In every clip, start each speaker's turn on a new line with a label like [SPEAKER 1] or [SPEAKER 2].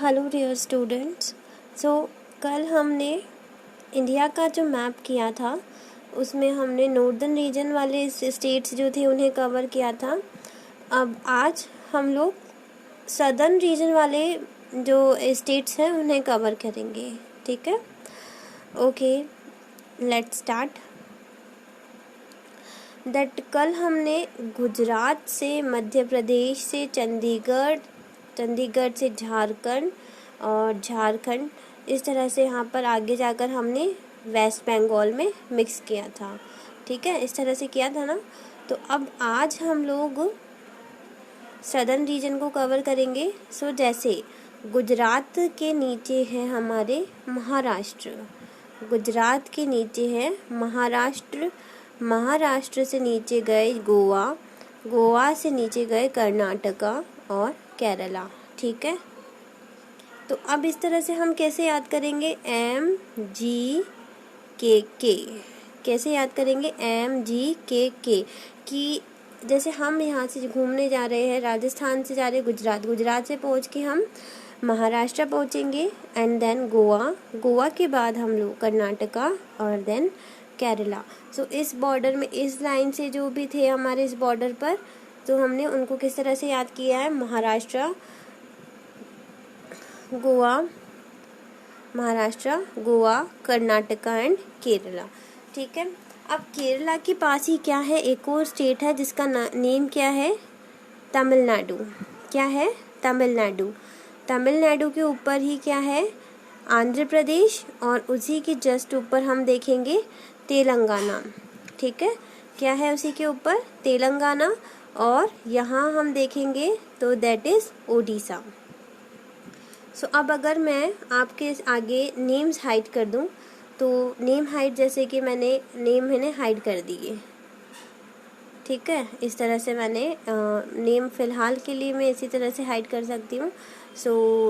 [SPEAKER 1] Hello dear students. कल हमने India का जो मैप किया था उसमें हमने नॉर्दर्न रीजन वाले स्टेट्स जो थे उन्हें कवर किया था। अब आज हम लोग सदर्न रीजन वाले जो स्टेट्स हैं उन्हें कवर करेंगे। ठीक है, ओके, लेट्स स्टार्ट। दैट कल हमने गुजरात से, मध्य प्रदेश से चंडीगढ़, चंडीगढ़ से झारखंड और झारखंड, इस तरह से यहाँ पर आगे जाकर हमने वेस्ट बंगाल में मिक्स किया था। ठीक है, इस तरह से किया था ना। तो अब आज हम लोग सदर्न रीजन को कवर करेंगे। जैसे गुजरात के नीचे है हमारे महाराष्ट्र, गुजरात के नीचे है महाराष्ट्र, महाराष्ट्र से नीचे गए गोवा, गोवा से नीचे गए कर्नाटका और केरला। ठीक है, तो अब इस तरह से हम कैसे याद करेंगे? MGKK कैसे याद करेंगे? MGKK कि जैसे हम यहाँ से घूमने जा रहे हैं, राजस्थान से जा रहे हैं गुजरात, गुजरात से पहुँच के हम महाराष्ट्र पहुँचेंगे एंड देन गोवा, गोवा के बाद हम लोग कर्नाटका और देन केरला। इस बॉर्डर में, इस लाइन से जो भी थे हमारे इस बॉर्डर पर, तो हमने उनको किस तरह से याद किया है? महाराष्ट्र, गोवा, महाराष्ट्र, गोवा, कर्नाटका एंड केरला। ठीक है, अब केरला के पास ही क्या है? एक और स्टेट है जिसका नेम क्या है? तमिलनाडु। क्या है? तमिलनाडु। तमिलनाडु के ऊपर ही क्या है? आंध्र प्रदेश, और उसी के जस्ट ऊपर हम देखेंगे तेलंगाना। ठीक है, क्या है उसी के ऊपर? तेलंगाना, और यहाँ हम देखेंगे तो दैट इज ओडिशा। अब अगर मैं आपके आगे नेम्स हाइड कर दूं, तो नेम हाइड, जैसे कि मैंने नेम है हाइड कर दिए। ठीक है, इस तरह से मैंने नेम फ़िलहाल के लिए मैं इसी तरह से हाइड कर सकती हूँ।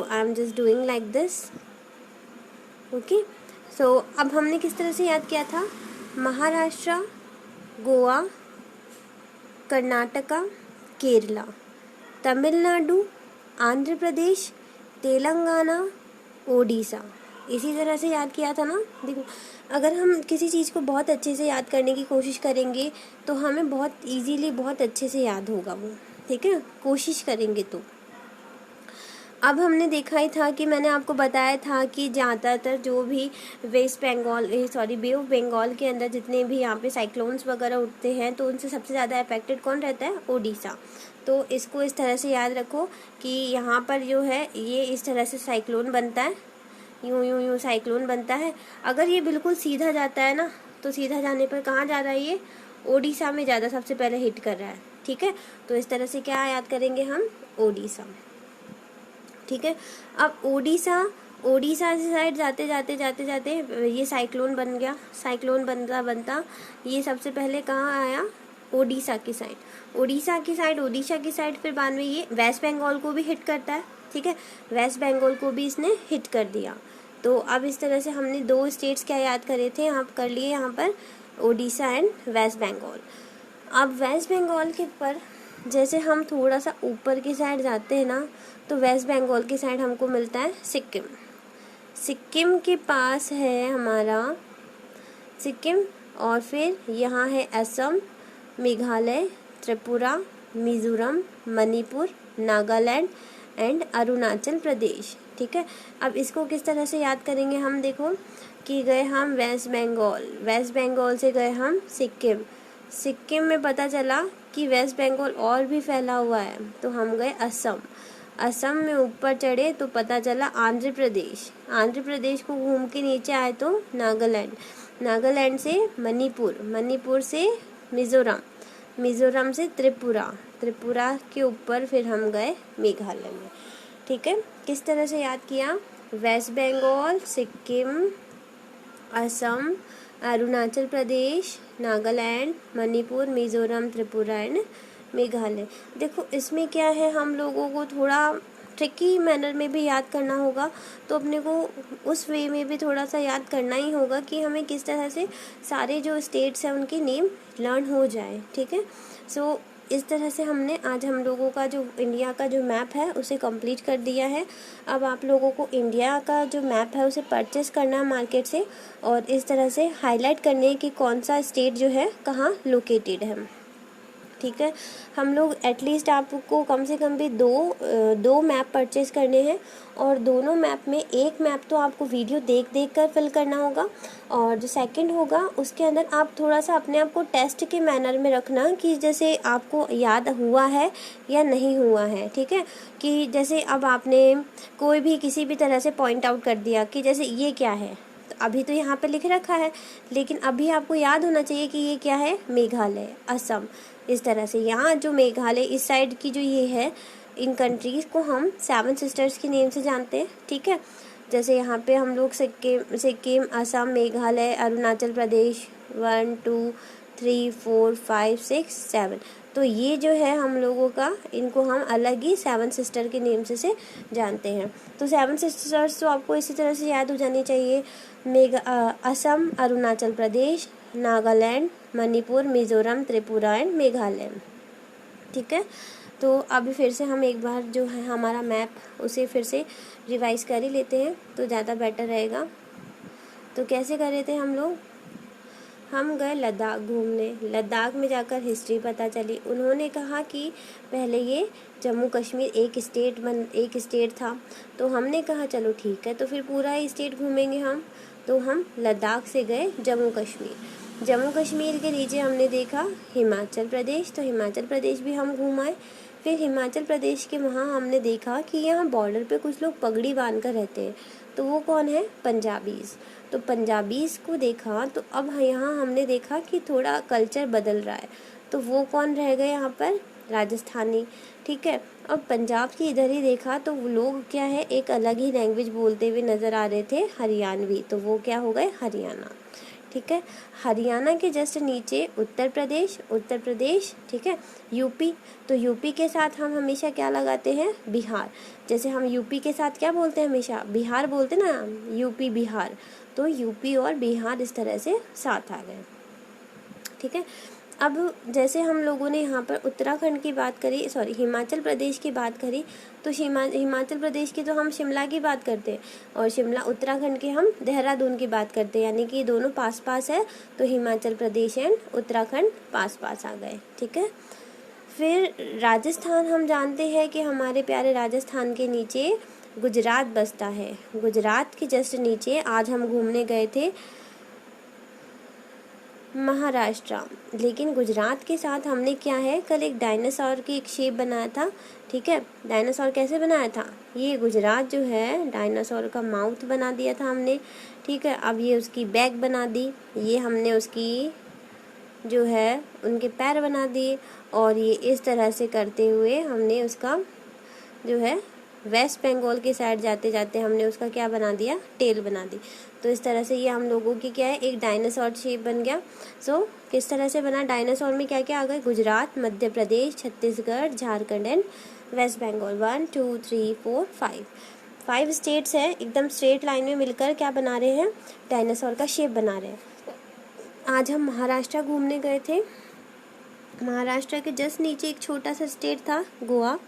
[SPEAKER 1] I am just doing like this. Okay, अब हमने किस तरह से याद किया था? महाराष्ट्र, गोवा, कर्नाटका, केरला, तमिलनाडु, आंध्र प्रदेश, तेलंगाना, ओडिशा, इसी तरह से याद किया था ना। देखो, अगर हम किसी चीज़ को बहुत अच्छे से याद करने की कोशिश करेंगे तो हमें बहुत इजीली, बहुत अच्छे से याद होगा वो। ठीक है, कोशिश करेंगे तो। अब हमने देखा ही था कि मैंने आपको बताया था कि ज़्यादातर जो भी West Bengal, Bay of Bengal के अंदर जितने भी यहाँ पे साइक्लोन्स वगैरह उठते हैं, तो उनसे सबसे ज़्यादा अफेक्टेड कौन रहता है? ओडिशा। तो इसको इस तरह से याद रखो कि यहाँ पर जो है ये इस तरह से साइक्लोन बनता है, यूं यूं यूं साइक्लोन बनता है। अगर ये बिल्कुल सीधा जाता है ना, तो सीधा जाने पर कहाँ जा रहा है? ये ओडिशा में ज़्यादा सबसे पहले हिट कर रहा है। ठीक है, तो इस तरह से क्या याद करेंगे हम? ओडिशा। ठीक है, अब ओडिशा से साइड जाते जाते जाते जाते ये साइक्लोन बन गया। साइक्लोन बनता बनता ये सबसे पहले कहाँ आया? ओडिशा की साइड, ओडिशा की साइड, ओडिशा की साइड, फिर बाद में ये वेस्ट बंगाल को भी हिट करता है। ठीक है, वेस्ट बंगाल को भी इसने हिट कर दिया। तो अब इस तरह से हमने दो स्टेट्स क्या याद करे थे, यहाँ कर लिए, यहाँ पर ओडिशा एंड वेस्ट बंगाल। अब वेस्ट बंगाल के पर जैसे हम थोड़ा सा ऊपर की साइड जाते हैं ना, तो वेस्ट बंगाल की साइड हमको मिलता है सिक्किम। सिक्किम के पास है हमारा सिक्किम, और फिर यहाँ है असम, मेघालय, त्रिपुरा, मिज़ोरम, मणिपुर, नागालैंड एंड अरुणाचल प्रदेश। ठीक है, अब इसको किस तरह से याद करेंगे हम? देखो कि गए हम वेस्ट बंगाल, वेस्ट बंगाल से गए हम सिक्किम, सिक्किम में पता चला कि वेस्ट बंगाल और भी फैला हुआ है, तो हम गए असम, असम में ऊपर चढ़े तो पता चला आंध्र प्रदेश, आंध्र प्रदेश को घूम के नीचे आए तो नागालैंड, नागालैंड से मणिपुर, मणिपुर से मिज़ोरम, मिज़ोरम से त्रिपुरा, त्रिपुरा के ऊपर फिर हम गए मेघालय में। ठीक है, किस तरह से याद किया? West Bengal, Sikkim, Assam, Arunachal Pradesh, Nagaland, Manipur, Mizoram, Tripura and Meghalaya. देखो इसमें क्या है, हम लोगों को थोड़ा ट्रिकी मैनर में भी याद करना होगा, तो अपने को उस वे में भी थोड़ा सा याद करना ही होगा कि हमें किस तरह से सारे जो स्टेट्स हैं उनके नेम लर्न हो जाए। ठीक है, इस तरह से हमने आज हम लोगों का जो इंडिया का जो मैप है उसे कंप्लीट कर दिया है। अब आप लोगों को इंडिया का जो मैप है उसे परचेस करना है मार्केट से, और इस तरह से हाईलाइट करने है कि कौन सा स्टेट जो है कहाँ लोकेटेड है। ठीक है, हम लोग एटलीस्ट आपको कम से कम भी दो मैप परचेस करने हैं, और दोनों मैप में एक मैप तो आपको वीडियो देख कर फिल करना होगा, और जो सेकंड होगा उसके अंदर आप थोड़ा सा अपने आप को टेस्ट के मैनर में रखना कि जैसे आपको याद हुआ है या नहीं हुआ है। ठीक है, कि जैसे अब आपने कोई भी किसी भी तरह से पॉइंट आउट कर दिया कि जैसे ये क्या है, तो अभी तो यहाँ पे लिख रखा है, लेकिन अभी आपको याद होना चाहिए कि ये क्या है, मेघालय, असम। इस तरह से यहाँ जो मेघालय इस साइड की जो ये है, इन कंट्रीज़ को हम 7 सिस्टर्स के नेम से जानते हैं। ठीक है, जैसे यहाँ पे हम लोग सिक्किम, असम, मेघालय, अरुणाचल प्रदेश, 1 2 3 4 5 6 7, तो ये जो है हम लोगों का, इनको हम अलग ही 7 सिस्टर के नेम से जानते हैं। तो 7 सिस्टर्स तो आपको इसी तरह से याद हो जानी चाहिए, असम, अरुणाचल प्रदेश, नागालैंड, मणिपुर, मिज़ोरम, त्रिपुरा एंड मेघालय। ठीक है, तो अभी फिर से हम एक बार जो है हमारा मैप उसे फिर से रिवाइज कर ही लेते हैं तो ज़्यादा बेटर रहेगा। तो कैसे कर रहे थे हम लोग, हम गए लद्दाख घूमने, लद्दाख में जाकर हिस्ट्री पता चली। उन्होंने कहा कि पहले ये जम्मू कश्मीर एक स्टेट था, तो हमने कहा चलो ठीक है, तो फिर पूरा ही स्टेट घूमेंगे हम। तो हम लद्दाख से गए जम्मू कश्मीर। जम्मू कश्मीर के नीचे हमने देखा हिमाचल प्रदेश, तो हिमाचल प्रदेश भी हम घूम आए। फिर हिमाचल प्रदेश के वहाँ हमने देखा कि यहाँ बॉर्डर पे कुछ लोग पगड़ी बांध कर रहते हैं, तो वो कौन है, पंजाबीज़। तो पंजाबीज़ को देखा, तो अब यहाँ हमने देखा कि थोड़ा कल्चर बदल रहा है, तो वो कौन रह गए यहाँ पर, राजस्थानी। ठीक है, अब पंजाब की इधर ही देखा तो वो लोग क्या है, एक अलग ही लैंग्वेज बोलते हुए नज़र आ रहे थे, हरियाणवी, तो वो क्या हो गए, हरियाणा। ठीक है, हरियाणा के जस्ट नीचे उत्तर प्रदेश। ठीक है, यूपी, तो यूपी के साथ हम हमेशा क्या लगाते हैं, बिहार। जैसे हम यूपी के साथ क्या बोलते हैं, हमेशा बिहार बोलते ना, यूपी बिहार, तो यूपी और बिहार इस तरह से साथ आ गए। ठीक है, अब जैसे हम लोगों ने यहाँ पर उत्तराखंड की बात करी, सॉरी हिमाचल प्रदेश की बात करी, तो हिमाचल प्रदेश की तो हम शिमला की बात करते हैं, और शिमला उत्तराखंड के हम देहरादून की बात करते हैं, यानी कि दोनों पास पास है, तो हिमाचल प्रदेश एंड उत्तराखंड पास पास आ गए। ठीक है, फिर राजस्थान हम जानते हैं कि हमारे प्यारे राजस्थान के नीचे गुजरात बसता है। गुजरात के जस्ट नीचे आज हम घूमने गए थे महाराष्ट्र, लेकिन गुजरात के साथ हमने क्या है, कल एक डायनासोर की एक शेप बनाया था। ठीक है, डायनासोर कैसे बनाया था, ये गुजरात जो है डायनासोर का माउथ बना दिया था हमने। ठीक है, अब ये उसकी बैक बना दी, ये हमने उसकी जो है उनके पैर बना दिए, और ये इस तरह से करते हुए हमने उसका जो है वेस्ट बंगाल की साइड जाते जाते हमने उसका क्या बना दिया, टेल बना दी। तो इस तरह से ये हम लोगों की क्या है, एक डायनासोर शेप बन गया। सो किस तरह से बना, डायनासोर में क्या क्या आ गए, गुजरात, मध्य प्रदेश, छत्तीसगढ़, झारखंड एंड वेस्ट बंगाल। 1 2 3 4 5 स्टेट्स हैं, एकदम स्ट्रेट लाइन में मिलकर क्या बना रहे हैं, डायनासोर का शेप बना रहे हैं। आज हम महाराष्ट्र घूमने गए थे। महाराष्ट्र के जस्ट नीचे एक छोटा सा स्टेट था, गोवा।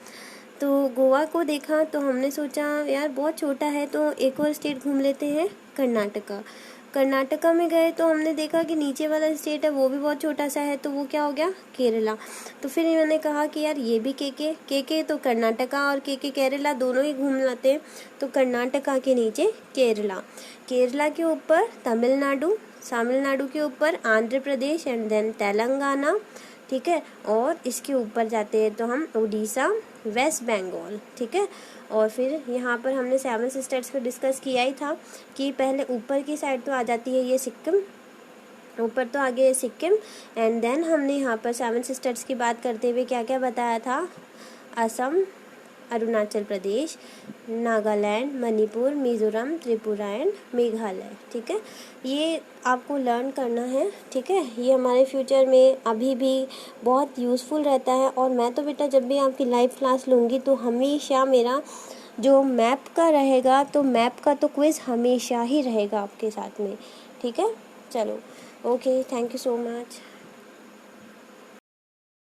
[SPEAKER 1] तो गोवा को देखा तो हमने सोचा यार बहुत छोटा है, तो एक और स्टेट घूम लेते हैं, कर्नाटका। कर्नाटका में गए तो हमने देखा कि नीचे वाला स्टेट है वो भी बहुत छोटा सा है, तो वो क्या हो गया, केरला। तो फिर मैंने कहा कि यार ये भी के तो कर्नाटका और के केरला दोनों ही घूम लाते हैं। तो कर्नाटका के नीचे केरला के ऊपर तमिलनाडु के ऊपर आंध्र प्रदेश एंड देन तेलंगाना। ठीक है, और इसके ऊपर जाते हैं तो हम उड़ीसा, वेस्ट बंगाल। ठीक है, और फिर यहाँ पर हमने 7 सिस्टर्स को डिस्कस किया ही था कि पहले ऊपर की साइड तो आ जाती है ये सिक्किम, ऊपर तो आ गया ये सिक्किम, एंड देन हमने यहाँ पर 7 सिस्टर्स की बात करते हुए क्या क्या बताया था, असम, अरुणाचल प्रदेश, नागालैंड, मणिपुर, मिज़ोरम, त्रिपुरा एंड मेघालय। ठीक है, ये आपको लर्न करना है। ठीक है, ये हमारे फ्यूचर में अभी भी बहुत यूज़फुल रहता है, और मैं तो बेटा जब भी आपकी लाइव क्लास लूँगी तो हमेशा मेरा जो मैप का रहेगा, तो मैप का तो क्विज़ हमेशा ही रहेगा आपके साथ में। ठीक है, चलो okay, thank you so much.